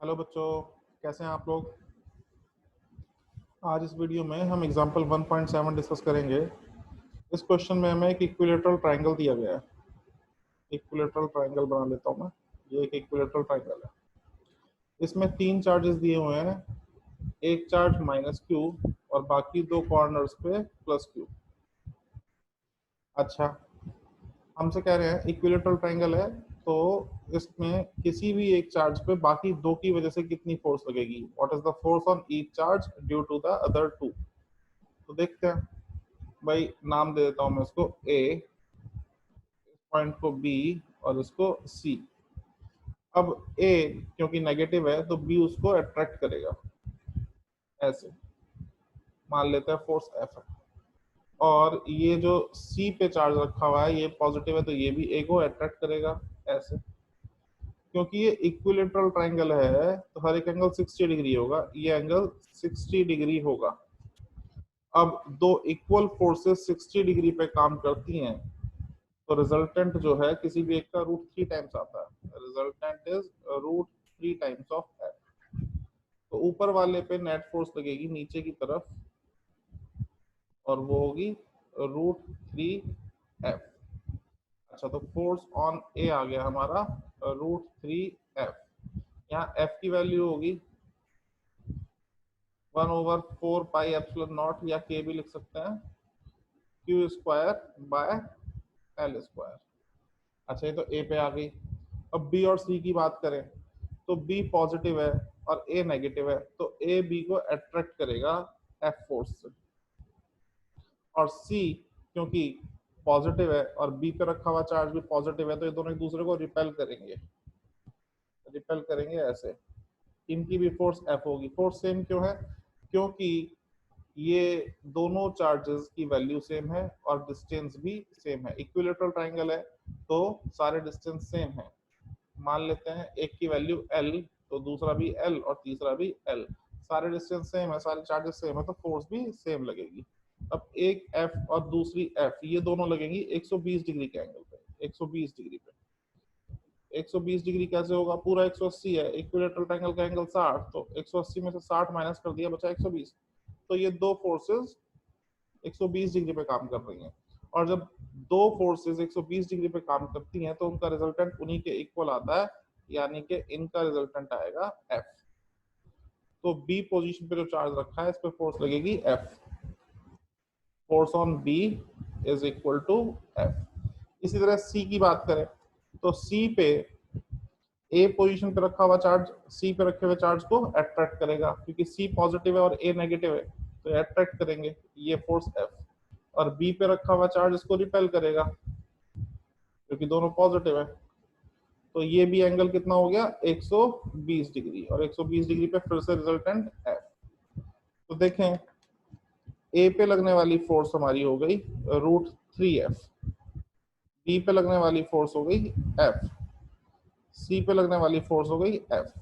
Hello बच्चों, कैसे हैं आप लोग। आज इस वीडियो में हम एग्जांपल 1.7 डिस्कस करेंगे। इस क्वेश्चन में हमें एक इक्विलेटरल ट्रायंगल दिया गया है। इक्विलेटरल ट्रायंगल बना लेता हूं मैं। ये एक इक्विलेटरल ट्रायंगल है। इसमें तीन चार्जेस दिए हुए हैं। एक चार्ज माइनस क्यू और बाकी दो कॉर्नर्स पे प्लस क्यू। अच्छा, हमसे कह रहे हैं इक्विलेटरल ट्रायंगल है, तो इसमें किसी भी एक चार्ज पे बाकी दो की वजह से कितनी फोर्स लगेगी। What is the force on each charge due to the other two. तो देखते हैं भाई, नाम दे देता हूं मैं इसको ए, इस पॉइंट को बी और इसको सी। अब ए क्योंकि नेगेटिव है तो बी उसको अट्रैक्ट करेगा। ऐसे मान लेते हैं फोर्स एफ है। और ये जो सी पे चार्ज रखा हुआ है ये पॉजिटिव है, तो ये भी ए को अट्रैक्ट करेगा। ऐसे क्योंकि ये इक्विलेटरल ट्रायंगल है तो हर एक एंगल 60 डिग्री होगा। ये एंगल 60 डिग्री होगा। अब दो इक्वल फोर्सेस 60 डिग्री पे काम करती हैं, तो रिजल्टेंट जो है किसी भी एक का रूट 3 टाइम्स आता है। Resultant is root 3 times of f. तो ऊपर वाले पे नेट फोर्स लगेगी नीचे की तरफ, और वो होगी रूट 3 एफ। अच्छा, तो फोर्स ऑन ए आ गया हमारा रूट 3 एफ। यहाँ एफ की वैल्यू होगी 1/4 पाई एप्सिलॉन नॉट, या के भी लिख सकते हैं, Q square by L square. अच्छा, ये तो ए पे आ गई। अब बी और सी की बात करें तो बी पॉजिटिव है और ए नेगेटिव है, तो ए बी को अट्रैक्ट करेगा एफ फोर्स से। और सी क्योंकि पॉजिटिव है और बी पे रखा हुआ चार्ज भी पॉजिटिव है, तो ये दोनों एक दूसरे को रिपेल करेंगे। रिपेल करेंगे ऐसे। इनकी भी फोर्स एफ होगी। फोर्स सेम क्यों है? क्योंकि ये दोनों चार्जेस की वैल्यू सेम है और डिस्टेंस भी सेम है। इक्विलेटरल ट्रायंगल है तो सारे डिस्टेंस सेम है। मान लेते हैं एक की वैल्यू एल, तो दूसरा भी एल और तीसरा भी एल। सारे डिस्टेंस सेम है, सारे चार्जेस सेम है, तो फोर्स भी सेम लगेगी। अब एक एफ और दूसरी एफ, ये दोनों लगेंगी 120 डिग्री के एंगल पे। 120 डिग्री पे 120 डिग्री कैसे होगा? पूरा 180 है, इक्विलेटरल ट्रायंगल का एंगल 60, तो 180 में से 60 माइनस कर दिया, बचा 120। तो ये दो फोर्सेस 120 डिग्री पे काम कर रही हैं। और जब दो फोर्सेस 120 डिग्री पे काम करती हैं तो उनका रिजल्टेंट उन्हीं के इक्वल आता है, यानी कि इनका रिजल्टेंट आएगा एफ। तो बी पोजीशन पे जो चार्ज रखा है इस पे फोर्स लगेगी f. Force on b is equal to f. इसी तरह सी की बात करें तो सी पे ए पोजीशन पे रखा हुआ चार्ज सी पे रखे हुए चार्ज को अट्रैक्ट करेगा, क्योंकि सी पॉजिटिव है और ए नेगेटिव है, तो अट्रैक्ट करेंगे। ये फोर्स एफ। और बी पे रखा हुआ चार्ज इसको रिपेल करेगा, क्योंकि दोनों पॉजिटिव है। तो ये भी एंगल कितना हो गया? 120 डिग्री। और 120 डिग्री पे फिर से रिजल्टेंट एफ। तो देखें, ए पे लगने वाली फोर्स हमारी हो गई रूट 3 एफ। बी पे लगने वाली फोर्स हो गई एफ। सी पे लगने वाली फोर्स हो गई एफ।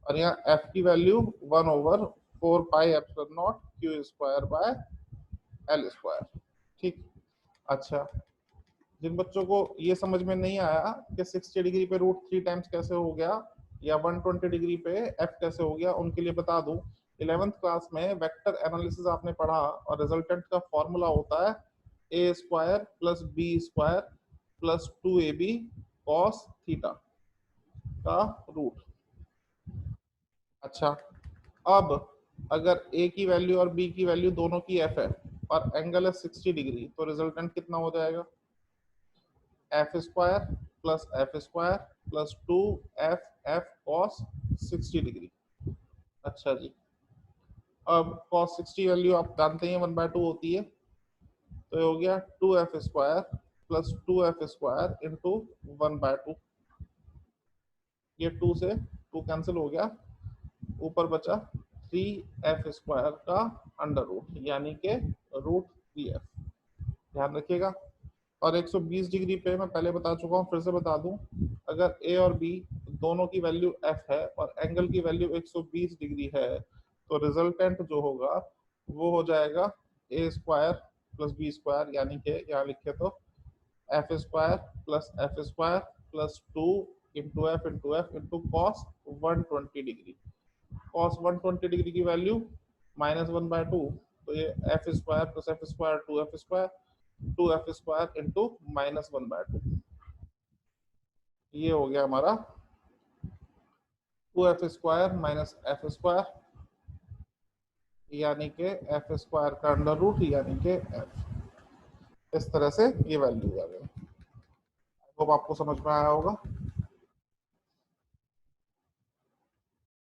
और यहाँ एफ की value 1/4 pi epsilon not Q square by L square. ठीक। अच्छा, जिन बच्चों को ये समझ में नहीं आया कि 60 डिग्री पे रूट 3 टाइम्स कैसे हो गया या 120 डिग्री पे एफ कैसे हो गया, उनके लिए बता दूं, 11th क्लास में वेक्टर एनालिसिस आपने पढ़ा और रिजल्टेंट का फॉर्मूला होता है A square plus B square plus 2ab cos theta का रूट। अच्छा, अब अगर ए की वैल्यू और बी की वैल्यू दोनों की एफ है और एंगल है 60 डिग्री, तो रिजल्टेंट कितना हो जाएगा? F square plus F square plus 2 F cos 60 degree. अच्छा जी, अब कॉस 60 वैल्यू आप जानते हैं 1/2 होती है, तो ये हो गया 2 F square plus 2 F square into 1/2। ये 2 से 2 कैंसिल हो गया, ऊपर बचा 3 एफ स्क्वायर का अंडर रूट, यानी के रूट 3 एफ। ध्यान रखिएगा। और 120 डिग्री पे मैं पहले बता चुका हूँ, फिर से बता दूं, अगर ए और बी दोनों की वैल्यू एफ है और एंगल की वैल्यू 120 डिग्री है, तो रिजल्टेंट जो होगा वो हो जाएगा ए स्क्वायर प्लस बी स्क्वायर, यानी कि यहाँ लिखे तो F square plus F square plus 2 into F into cos 120 degree. Cos 120 degree की वैल्यू -1/2, तो ये F square plus F square 2f square 2f square into -1/2, ये हो गया हमारा 2f square minus F square, यानी कि एफ स्क्वायर का अंडर रूट यानी कि एफ। इस तरह से ये वैल्यू आ गई। होप आपको समझ में आया होगा।